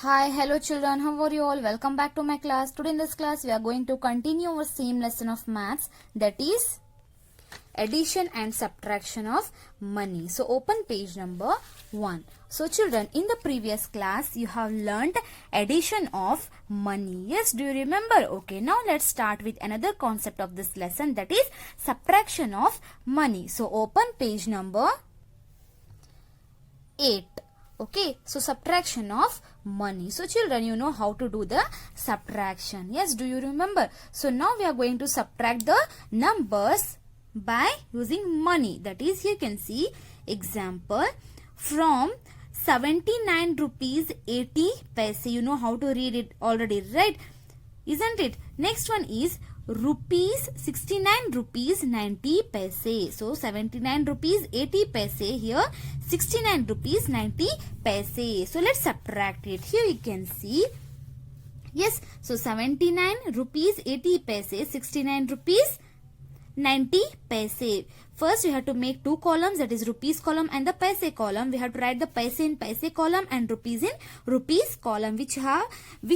Hi, hello children, how are you all? Welcome back to my class. Today in this class we are going to continue our same lesson of maths, that is addition and subtraction of money. So open page number 1. So children, in the previous class you have learned addition of money. Yes, do you remember? Okay, now let's start with another concept of this lesson, that is subtraction of money. So open page number 8. Okay, so subtraction of money. So children, you know how to do the subtraction. Yes, do you remember? So now we are going to subtract the numbers by using money. That is, here you can see example from 79 rupees 80 paise. You know how to read it already, right? Isn't it? Next one is rupees 69 rupees 90 paise. So 79 rupees 80 paise here, 69 rupees 90 paise. So let's subtract it. Here you can see, yes, so 79 rupees 80 paise, 69 rupees 90 paise. First we have to make two columns, that is rupees column and the paise column. We have to write the paise in paise column and rupees in rupees column, which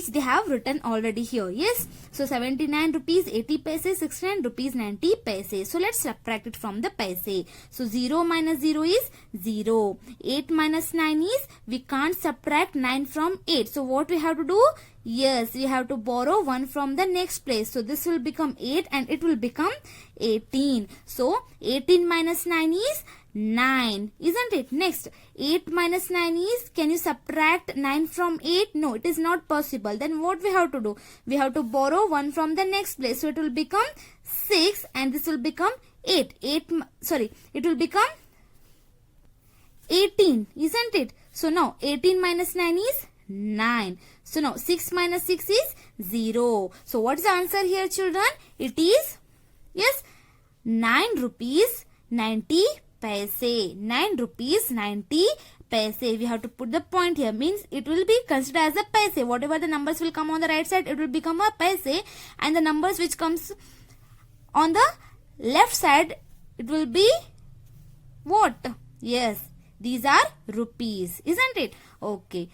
they have written already here. Yes, so 79 rupees 80 paise, 69 rupees 90 paise. So let's subtract it from the paise. So 0 minus 0 is 0. 8 minus 9 is, we can't subtract 9 from 8. So what we have to do? Yes, we have to borrow 1 from the next place. So this will become 8 and it will become 18. So 18 minus 9 is 9, isn't it? Next, 8 minus 9 is, can you subtract 9 from 8? No, it is not possible. Then what we have to do? We have to borrow 1 from the next place. So it will become 6 and this will become 8. It will become 18, isn't it? So now 18 minus 9 is 9. So now 6 minus 6 is 0. So what is the answer here, children? It is, yes, 9 rupees 90 paise. 9 rupees 90 paise. We have to put the point here, means it will be considered as a paise. Whatever the numbers will come on the right side, it will become a paise, and the numbers which comes on the left side, it will be what? Yes, these are rupees, isn't it? Okay.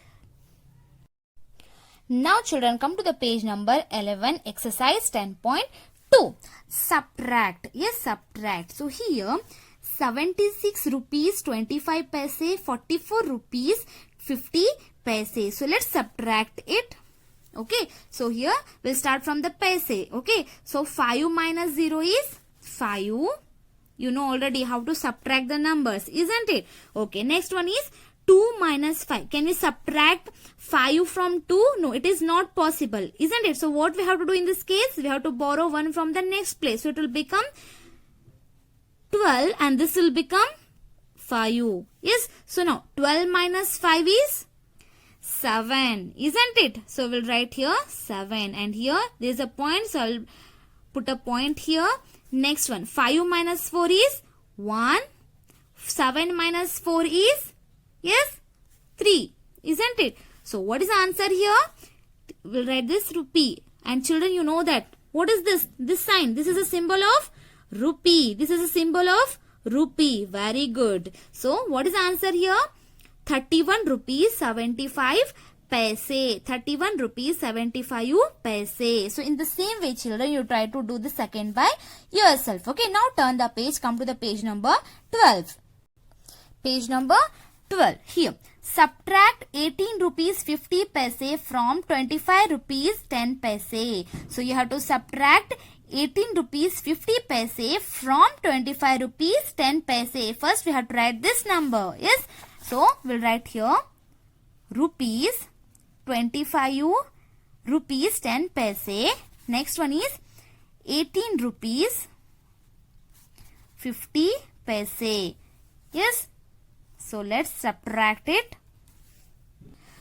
Now children, come to the page number 11, exercise 10.2. Subtract. Yes, subtract. So here 76 rupees 25 paise, 44 rupees 50 paise. So let's subtract it. Okay, so here we'll start from the paise. Okay, so 5 minus 0 is 5. You know already how to subtract the numbers, isn't it? Okay, next one is 2 minus 5. Can we subtract 5 from 2? No, it is not possible, isn't it? So what we have to do in this case? We have to borrow 1 from the next place. So it will become 12 and this will become 5. Yes, so now 12 minus 5 is 7, isn't it? So we'll write here 7 and here there is a point. So I'll put a point here. Next one, 5 minus 4 is 1. 7 minus 4 is, yes, 3, isn't it? So what is the answer here? We'll write this rupee. And children, you know that. What is this? This sign. This is a symbol of rupee. This is a symbol of rupee. Very good. So what is the answer here? 31 rupees 75 paise. 31 rupees 75 paise. So in the same way, children, you try to do the second by yourself. Okay, now turn the page. Come to the page number 12. Page number 12. Here, subtract 18 rupees 50 paise from 25 rupees 10 paise. So you have to subtract 18 rupees 50 paise from 25 rupees 10 paise. First we have to write this number. Yes, so we'll write here rupees 25 rupees 10 paise. Next one is 18 rupees 50 paise. Yes, so let's subtract it.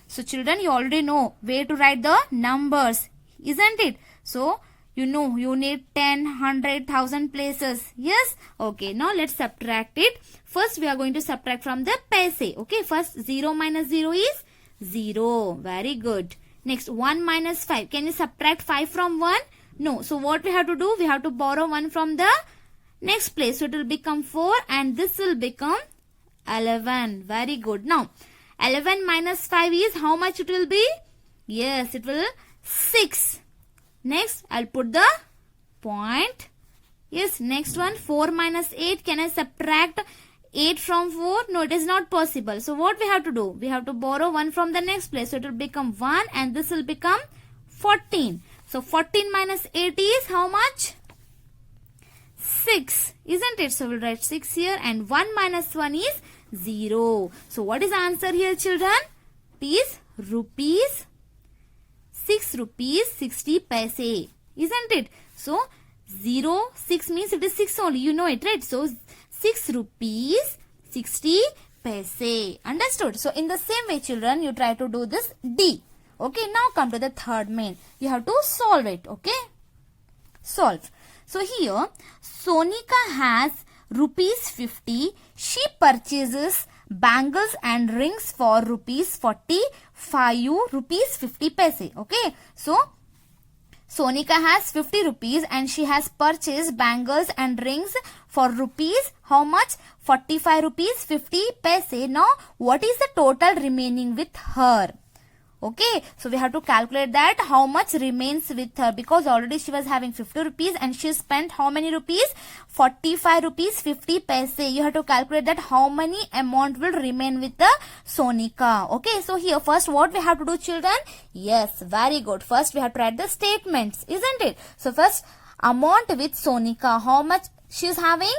So children, you already know where to write the numbers, isn't it? So you know you need 10, 100, 1000 places. Yes, okay, now let's subtract it. First we are going to subtract from the paise. Okay, first 0 minus 0 is 0. Very good. Next 1 minus 5. Can you subtract 5 from 1? No. So what we have to do? We have to borrow 1 from the next place. So it will become 4 and this will become 11. Very good. Now 11 minus 5 is how much it will be? Yes, it will 6. Next, I'll put the point. Yes, next one, 4 minus 8. Can I subtract 8 from 4? No, it is not possible. So what we have to do? We have to borrow 1 from the next place. So it will become 1 and this will become 14. So 14 minus 8 is how much? 6. Isn't it? So we'll write 6 here and 1 minus 1 is 0. So what is the answer here, children? It is rupees 6 rupees 60 paise. Isn't it? So 6 means it is 6 only. You know it, right? So 6 rupees 60 paise. Understood? So in the same way, children, you try to do this D. Okay, now come to the third main. You have to solve it. Okay? Solve. So here, Sonika has rupees 50. She purchases bangles and rings for rupees 45 rupees 50 paise. Okay? So Sonika has 50 rupees and she has purchased bangles and rings for rupees how much? 45 rupees 50 paise. Now, what is the total remaining with her? Okay, so we have to calculate that how much remains with her because already she was having 50 rupees and she spent how many rupees? 45 rupees 50 paise. You have to calculate that how many amount will remain with the Sonika. Okay, so here first what we have to do, children? Yes, very good. First we have to write the statements, isn't it? So first amount with Sonika, how much she is having?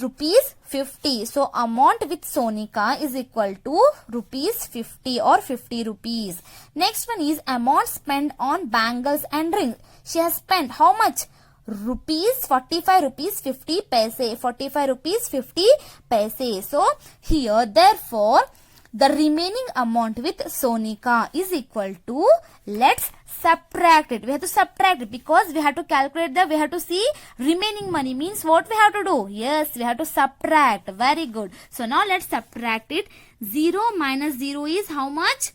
Rupees 50. So amount with Sonika is equal to rupees 50 or 50 rupees. Next one is amount spent on bangles and rings. She has spent how much? Rupees 45 rupees 50 paise. 45 rupees 50 paise. So here therefore the remaining amount with Sonika is equal to, let's subtract it. We have to subtract it because we have to calculate we have to see remaining money means what we have to do? Yes, we have to subtract. Very good. So now let's subtract it. 0 minus 0 is how much?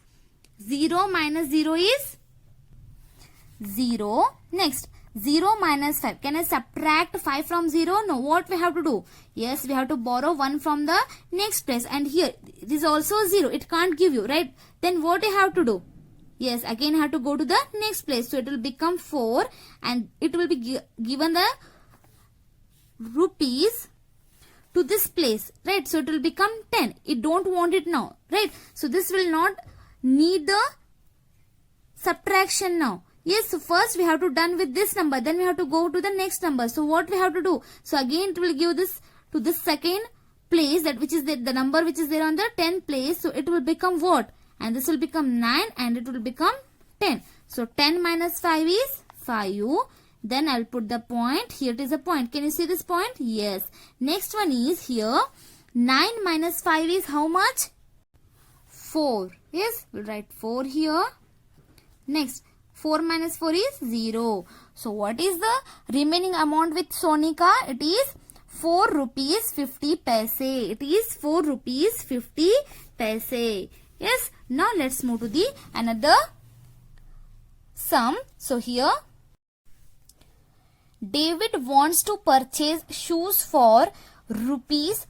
0 minus 0 is 0. Next, 0 minus 5. Can I subtract 5 from 0? No. What we have to do? Yes, we have to borrow 1 from the next place. And here, it is also 0. It can't give you, right? Then what you have to do? Yes, again have to go to the next place. So it will become 4 and it will be given the rupees to this place, right? So it will become 10. It don't want it now, right? So this will not need the subtraction now. Yes, so first we have to done with this number. Then we have to go to the next number. So what we have to do? So again it will give this to this second place, that which is the number which is there on the 10th place. So it will become what? And this will become 9 and it will become 10. So 10 minus 5 is 5. Then I'll put the point. Here it is a point. Can you see this point? Yes. Next one is here. 9 minus 5 is how much? 4. Yes, we'll write 4 here. Next, 4 minus 4 is 0. So what is the remaining amount with Sonika? It is 4 rupees 50 paise. It is 4 rupees 50 paise. Yes. Now let's move to the another sum. So here David wants to purchase shoes for rupees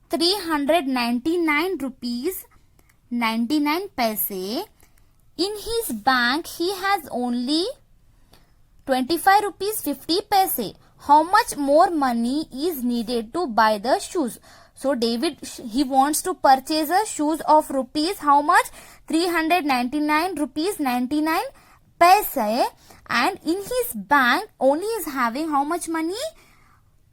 399 rupees 99 paise. In his bank he has only 25 rupees 50 paise. How much more money is needed to buy the shoes? So David, he wants to purchase a shoes of rupees how much? 399 rupees 99 paise. And in his bank only is having how much money?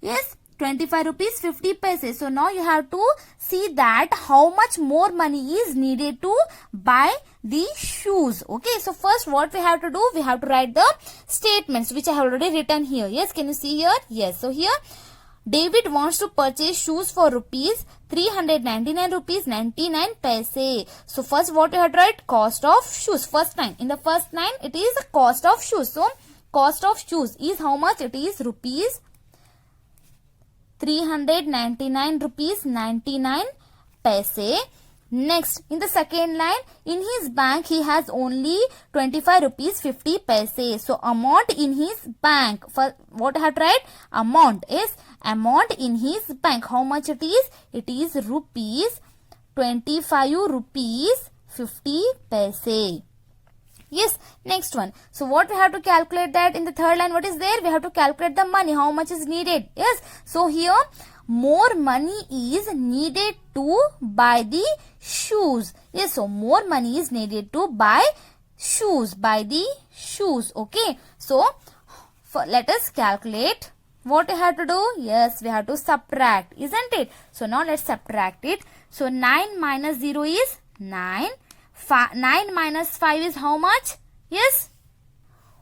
Yes, 25 rupees 50 paise. So now you have to see that how much more money is needed to buy the shoes. Okay, so first what we have to do? We have to write the statements which I have already written here. Yes, can you see here? Yes, so here David wants to purchase shoes for rupees 399 rupees 99 paise. So first what you have to write? Cost of shoes. First line. In the first line it is the cost of shoes. So cost of shoes is how much? It is rupees 399 rupees 99 paise. Next, in the second line, in his bank he has only 25 rupees 50 paise. So amount in his bank. For what I have to write? Amount is amount in his bank. How much it is? It is rupees 25 rupees 50 paise. Yes, next one. So what we have to calculate that in the third line, what is there? We have to calculate the money, how much is needed. Yes, so here more money is needed to buy the shoes. Yes, so more money is needed to buy shoes, okay. So let us calculate. What we have to do? Yes, we have to subtract, isn't it? So now let's subtract it. So 9 minus 0 is 9. 9 minus 5 is how much? Yes,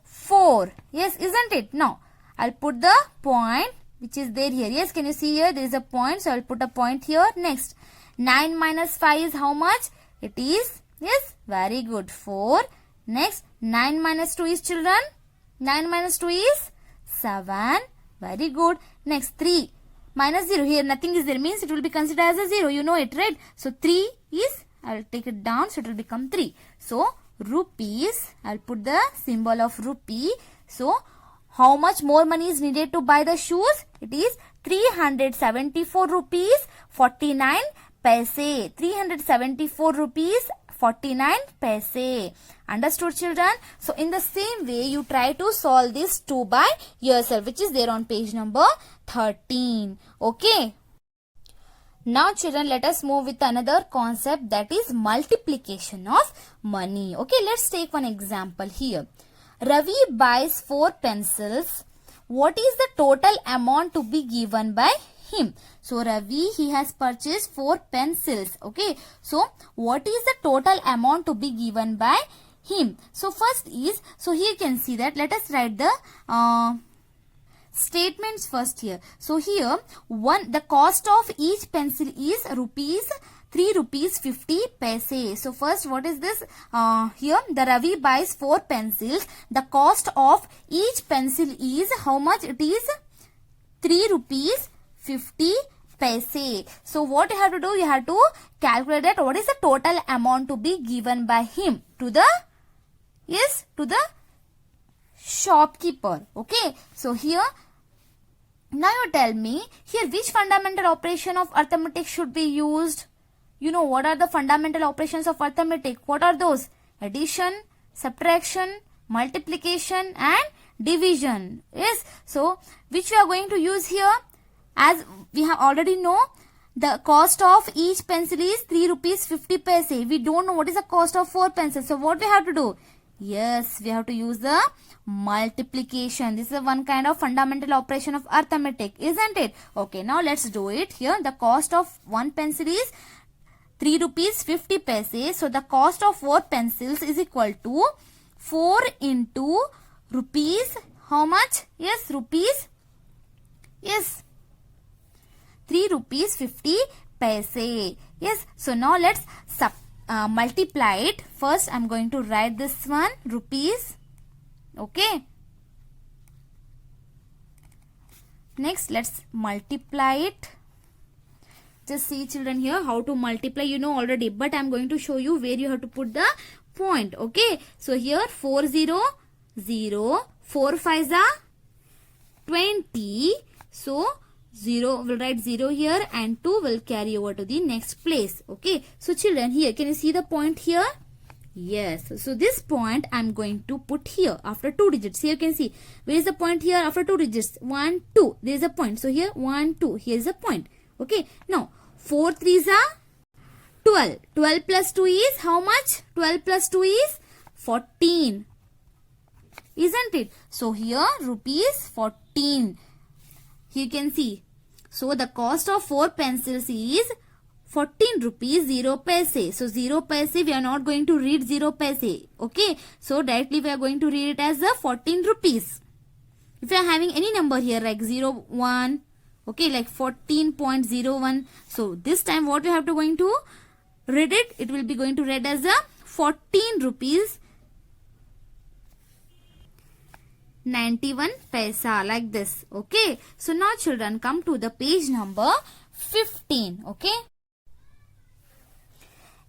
4. Yes, isn't it? Now I'll put the point which is there here. Yes, can you see here? There is a point, so I'll put a point here. Next, 9 minus 5 is how much? It is, yes, very good, 4. Next, 9 minus 2 is, children? 9 minus 2 is 7. Very good. Next, 3 minus 0. Here nothing is there, means it will be considered as a 0. You know it, right? So 3 is, I'll take it down, so it will become 3. So rupees, I'll put the symbol of rupee. So how much more money is needed to buy the shoes? It is 374 rupees 49 paise. 374 rupees 49 paise. Understood, children? So in the same way, you try to solve this 2 by yourself, which is there on page number 13. Okay. Now children, let us move with another concept, that is multiplication of money. Okay, let's take one example here. Ravi buys 4 pencils. What is the total amount to be given by him? So Ravi, he has purchased 4 pencils. Okay, so what is the total amount to be given by him? So first is, so here you can see that, let us write the statements first here. So here, the cost of each pencil is 3 rupees 50 paise. So first, what is this? Here the Ravi buys 4 pencils. The cost of each pencil is how much? It is 3 rupees 50 paise. So what you have to do? You have to calculate that what is the total amount to be given by him to the, yes, to the shopkeeper. Okay. So here, now you tell me here which fundamental operation of arithmetic should be used. You know what are the fundamental operations of arithmetic? What are those? Addition, subtraction, multiplication and division. Yes. So which we are going to use here? As we have already know, the cost of each pencil is 3 rupees 50 paise. We don't know what is the cost of 4 pencils. So what we have to do? Yes, we have to use the multiplication. This is one kind of fundamental operation of arithmetic, isn't it? Okay, now let's do it. Here the cost of 1 pencil is 3 rupees 50 paise. So the cost of 4 pencils is equal to 4 into rupees. How much? Yes, rupees. Yes, 3 rupees 50 paise. Yes, so now let's multiply it. First, I'm going to write this one, rupees. Okay. Next, let's multiply it. Just see, children, here how to multiply. You know already, but I'm going to show you where you have to put the point. Okay. So here 4 0 0, 4 5 are 20. So 0 will write 0 here and 2 will carry over to the next place. Okay. So children, here can you see the point here? Yes. So this point I'm going to put here after 2 digits. Here you can see where is the point here after 2 digits? 1 2. There is a point. So here 1 2. Here is a point. Okay. Now 4 3s are 12. 12 plus 2 is how much? 12 plus 2 is 14. Isn't it? So here rupees 14. Here you can see. So the cost of 4 pencils is 14 rupees 0 paise. So 0 paise we are not going to read 0 paise. Okay. So directly we are going to read it as the 14 rupees. If you are having any number here like 0 1. Okay, like 14.01. So this time what we have to going to read it? It will be going to read as a 14 rupees 91 paisa, like this. Okay. So now children, come to the page number 15. Okay.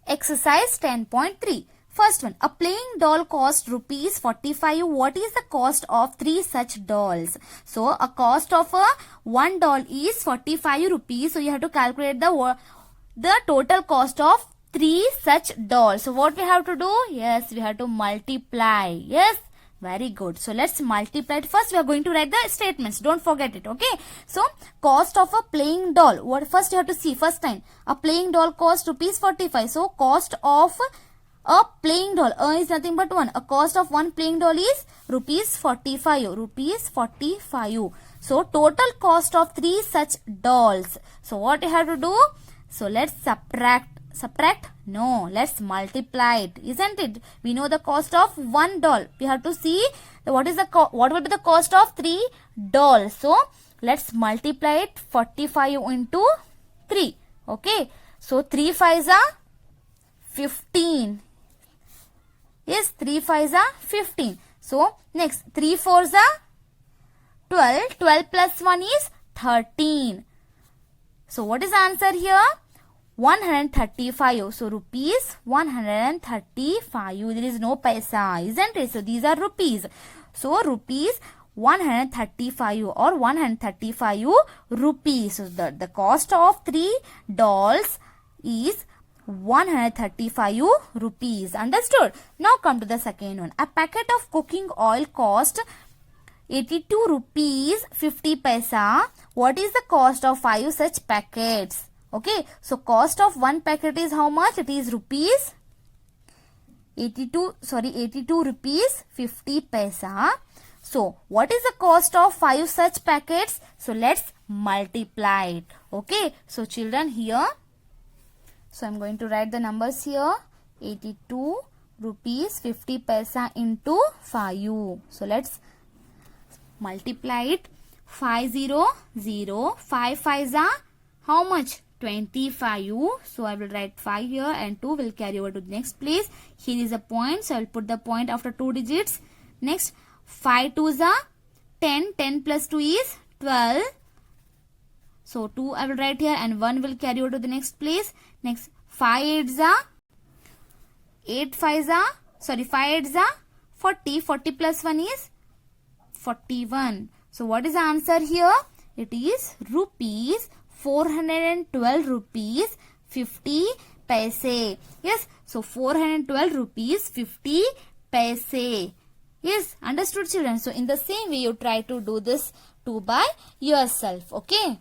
Exercise 10.3. First one, a playing doll cost rupees 45. What is the cost of 3 such dolls? So a cost of a one doll is 45 rupees. So you have to calculate the total cost of 3 such dolls. So what we have to do? Yes, we have to multiply. Yes, very good. So let's multiply it. First we are going to write the statements. Don't forget it. Okay. So cost of a playing doll. What first you have to see first time. A playing doll cost rupees 45. So cost of a playing doll is nothing but 1. A cost of one playing doll is rupees 45. Rupees 45. So total cost of 3 such dolls. So what you have to do? So let's subtract. No, let's multiply it, isn't it? We know the cost of one doll. We have to see what will be the cost of 3 dolls. So let's multiply it. 45 into 3. Okay. So 3 5s are 15. Yes, 3 5s are 15. So next 3 4s are 12. 12 plus 1 is 13. So what is the answer here? 135. So rupees 135. There is no paisa, isn't it? So these are rupees. So rupees 135 or 135 rupees. So the cost of 3 dolls is 135 rupees. Understood? Now come to the second one. A packet of cooking oil cost 82 rupees 50 paisa. What is the cost of 5 such packets? Okay, so cost of one packet is how much? It is rupees 82 rupees 50 paisa. So what is the cost of 5 such packets? So let's multiply it. Okay, so children here, so I'm going to write the numbers here. 82 rupees 50 paisa into 5. So let's multiply it. 5 0 0. 5 5s are how much? 25. So I will write 5 here and 2 will carry over to the next place. Here is a point. So I will put the point after 2 digits. Next 5 2s are 10. 10 plus 2 is 12. So 2 I will write here and 1 will carry over to the next place. Next 5 8s are 5 8s are 40. 40 plus 1 is 41. So what is the answer here? It is rupees 412 rupees 50 paise. Yes, so 412 rupees 50 paise. Yes, understood children? So in the same way you try to do this too by yourself. Okay.